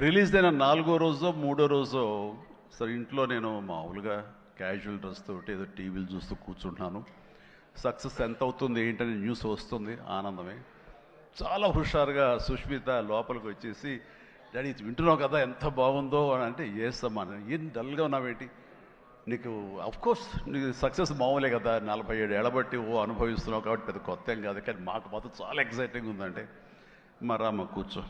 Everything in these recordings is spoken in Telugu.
రిలీజ్ అయిన 4వ రోజో 3వ రోజో సరే ఇంట్లో నేను మామూలుగా క్యాజువల్ డ్రెస్ తోటి ఏదో టీవీలు చూస్తూ కూర్చుంటున్నాను. సక్సెస్ ఎంత అవుతుంది ఏంటని న్యూస్ వస్తుంది, ఆనందమే. చాలా హుషారుగా సుష్మిత లోపలికి వచ్చేసి, డాడీ ఇది వింటున్నావు కదా ఎంత బాగుందో అని అంటే, ఏసమ్మా ఏం డల్గా ఉన్నావేంటి, నీకు అఫ్కోర్స్ నీకు సక్సెస్ మామూలే కదా, 47 ఏళ్ళ బట్టి అనుభవిస్తున్నావు కాబట్టి పెద్ద కొత్త ఏం కాదు, కానీ మాకు మాత్రం చాలా ఎక్సైటింగ్ ఉందంటే, మరమ్మ కూర్చో,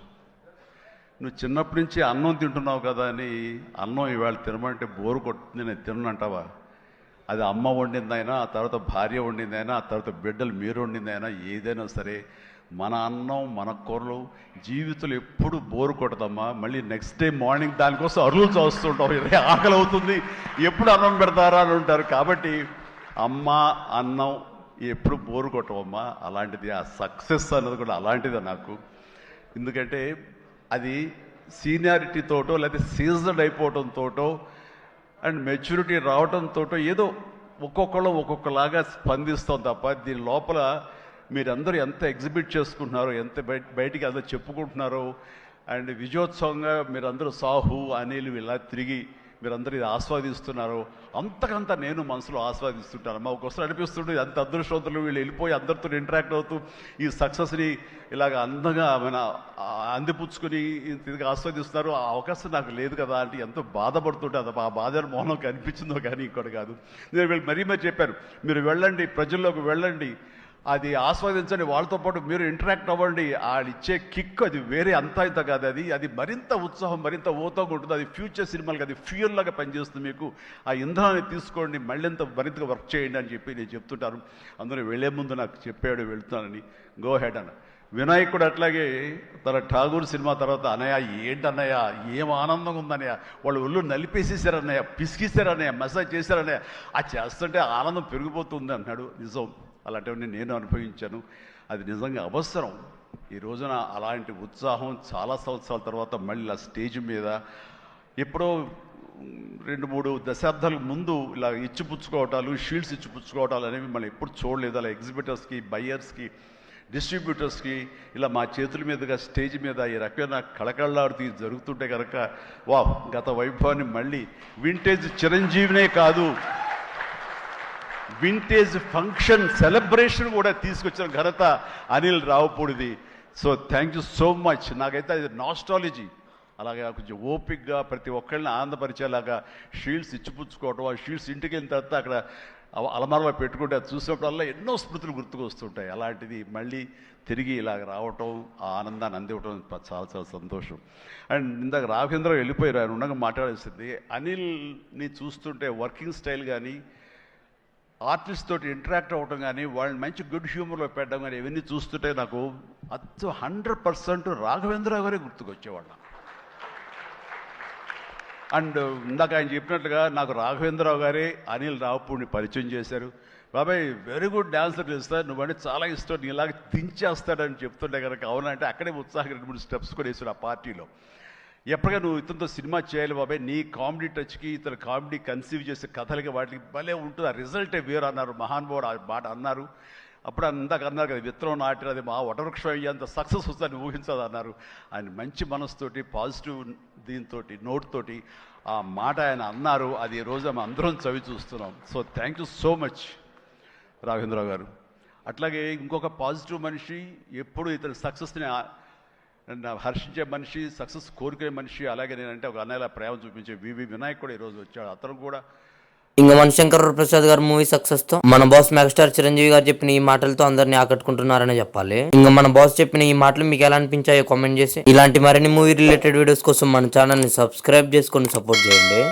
నువ్వు చిన్నప్పటి నుంచి అన్నం తింటున్నావు కదా అని అన్నం ఇవాళ తినమంటే బోరు కొట్టుతుంది, నేను తినంటావా? అది అమ్మ వండిందైనా, ఆ తర్వాత భార్య వండిందైనా, ఆ తర్వాత బిడ్డలు మీరు వండిందైనా, ఏదైనా సరే మన అన్నం మన కూరలు జీవితంలో ఎప్పుడు బోరు కొట్టదమ్మా. మళ్ళీ నెక్స్ట్ డే మార్నింగ్ దానికోసం అరువులు చూస్తుంటాం, ఆకలి అవుతుంది, ఎప్పుడు అన్నం పెడతారా అని ఉంటారు. కాబట్టి అమ్మ అన్నం ఎప్పుడు బోరు కొట్టవమ్మా. అలాంటిది ఆ సక్సెస్ అన్నది కూడా అలాంటిదే నాకు. ఎందుకంటే అది సీనియారిటీతోటో లేకపోతే సీజన్ అయిపోవడంతోటో అండ్ మెచ్యూరిటీ రావడంతో ఏదో ఒక్కొక్కళ్ళు ఒక్కొక్కలాగా స్పందిస్తాం తప్ప, దీని లోపల మీరందరూ ఎంత ఎగ్జిబిట్ చేసుకుంటున్నారో, ఎంత బయటికి అందరూ చెప్పుకుంటున్నారో, అండ్ విజయోత్సవంగా మీరందరూ సాహు అనిల్ ఇలా తిరిగి మీరందరూ ఇది ఆస్వాదిస్తున్నారో, అంతకంతా నేను మనసులో ఆస్వాదిస్తుంటాను. మా ఒకసారి అనిపిస్తుంటే అంత అదృష్టవంతులు వీళ్ళు వెళ్ళిపోయి అందరితో ఇంటరాక్ట్ అవుతూ ఈ సక్సెస్ని ఇలాగ అందంగా మన అందిపుచ్చుకొని తిరిగి ఆస్వాదిస్తున్నారు. ఆ అవకాశం నాకు లేదు కదా అంటే ఎంతో బాధపడుతుంటే, అది ఆ బాధ మౌనం కనిపించిందో కానీ ఇంకోటి కాదు. నేను వీళ్ళు మరీ చెప్పాను, మీరు వెళ్ళండి, ప్రజల్లోకి వెళ్ళండి, అది ఆస్వాదించండి, వాళ్ళతో పాటు మీరు ఇంటరాక్ట్ అవ్వండి, వాళ్ళు ఇచ్చే కిక్ అది వేరే అంతా ఇంత కాదు, అది మరింత ఉత్సాహం మరింత ఓతోగా ఉంటుంది. అది ఫ్యూచర్ సినిమాలకి అది ఫ్యూయల్ లాగా పనిచేస్తుంది. మీకు ఆ ఇంధనాన్ని తీసుకోండి, మరింతగా వర్క్ చేయండి అని చెప్పి నేను చెప్తుంటాను. అందులో వెళ్లే ముందు నాకు చెప్పాడు వెళ్తానని, గో హెడ్ అన్న. వినాయక్ కూడా అట్లాగే తన ఠాగూర్ సినిమా తర్వాత, అన్నయ్య ఏంటన్నయ్య ఏం ఆనందంగా ఉందన్నయ్య, వాళ్ళు ఒళ్ళు నలిపేసేసారన్నయ్య, పిసికిసారన్నయ్య, మసాజ్ చేశారన్నయ్య, ఆ చేస్తుంటే ఆనందం పెరిగిపోతుంది అన్నాడు. నిజం, అలాంటివన్నీ నేను అనుభవించాను. అది నిజంగా అవసరం. ఈ రోజున అలాంటి ఉత్సాహం చాలా సంవత్సరాల తర్వాత మళ్ళీ ఆ స్టేజ్ మీద ఎప్పుడో 2-3 దశాబ్దాల ముందు ఇలా ఇచ్చిపుచ్చుకోవటాలు, షీల్డ్స్ ఇచ్చిపుచ్చుకోవటాలు అనేవి మనం ఎప్పుడు చూడలేదు. అలా ఎగ్జిబిటర్స్కి, బయ్యర్స్కి, డిస్ట్రిబ్యూటర్స్కి ఇలా మా చేతుల మీదుగా స్టేజ్ మీద ఈ రకమైన కళకళలాడుతూ జరుగుతుంటే కనుక, వా గత వైభవాన్ని మళ్ళీ వింటేజ్ చిరంజీవినే కాదు, వింటేజ్ ఫంక్షన్ సెలబ్రేషన్ కూడా తీసుకొచ్చిన ఘనత అనిల్ రావుపూడిది. So thank you so much. నాకైతే అది నాస్టాలజీ. అలాగే కొంచెం ఓపిక్గా ప్రతి ఒక్కళ్ళని ఆనందపరిచేలాగా షీల్డ్స్ ఇచ్చిపుచ్చుకోవటం, ఆ షీల్డ్స్ ఇంటికి వెళ్ళిన తర్వాత అక్కడ అలమారలో పెట్టుకుంటే అది చూసినప్పుడల్లా ఎన్నో స్మృతులు గుర్తుకు వస్తుంటాయి. అలాంటిది మళ్ళీ తిరిగి ఇలాగ రావటం, ఆ ఆనందాన్ని అందివ్వటం చాలా చాలా సంతోషం. అండ్ ఇందాక రాఘవేంద్ర వెళ్ళిపోయారు, ఆయన ఉండగా మాట్లాడేసింది. అనిల్ని చూస్తుంటే వర్కింగ్ స్టైల్ కానీ, ఆర్టిస్ట్ తోటి ఇంటరాక్ట్ అవ్వటం కానీ, వాళ్ళని మంచి గుడ్ హ్యూమర్లో పెట్టడం కానీ, ఇవన్నీ చూస్తుంటే నాకు 100% రాఘవేంద్ర గారే గుర్తుకొచ్చేవాళ్ళ. అండ్ ఇందాక ఆయన చెప్పినట్లుగా నాకు రాఘవేంద్రరావు గారే అనిల్ రావుపూడిని పరిచయం చేశారు. బాబాయ్ వెరీ గుడ్ డాన్సర్ చేస్తారు, నువ్వంటే చాలా ఇష్టం, నీ ఇలాగ దించేస్తాడని చెప్తుంటే కనుక అవునంటే అక్కడే ఉత్సాహం 2-3 స్టెప్స్ కూడా వేసాడు ఆ పార్టీలో. ఎప్పటిగా నువ్వు ఇతనితో సినిమా చేయాలి బాబాయ్, నీ కామెడీ టచ్కి, ఇతను కామెడీ కన్సీవ్ చేసే కథలకి వాటికి భలే ఉంటుంది, ఆ రిజల్టే వేరు అన్నారు. మహానుభావుడు ఆ మాట అన్నారు. అప్పుడు ఇందాక అన్నారు కదా, విత్తనం నాటిన అది మా వటవృక్షం అయ్యేంత సక్సెస్ వస్తుందని ఊహించదు అన్నారు. ఆయన మంచి మనసుతోటి, పాజిటివ్ దీంతో, నోట్తోటి ఆ మాట ఆయన అన్నారు. అది ఈ రోజు మేము అందరం చవి చూస్తున్నాం. So thank you so much Raghavendra Rao గారు. అట్లాగే ఇంకొక పాజిటివ్ మనిషి, ఎప్పుడు ఇతని సక్సెస్ని హర్షించే మనిషి, సక్సెస్ కోరుకునే మనిషి. అలాగే నేనంటే ఒక అన్నయ్యలా ప్రేమ చూపించే వినాయక్ కూడా ఈరోజు వచ్చాడు. అతను కూడా ఇంకా మన శంకర్ ప్రసాద్ గారు మూవీ సక్సెస్ తో మన బాస్ మెగాస్టార్ చిరంజీవి గారు చెప్పిన ఈ మాటలతో అందరినీ ఆకట్టుకుంటున్నారని చెప్పాలి. ఇంకా మన బాస్ చెప్పిన ఈ మాటలు మీకు ఎలా అనిపించాయో కామెంట్ చేసి, ఇలాంటి మరిన్ని మూవీ రిలేటెడ్ వీడియోస్ కోసం మన ఛానల్ ని సబ్స్క్రైబ్ చేసుకొని సపోర్ట్ చేయండి.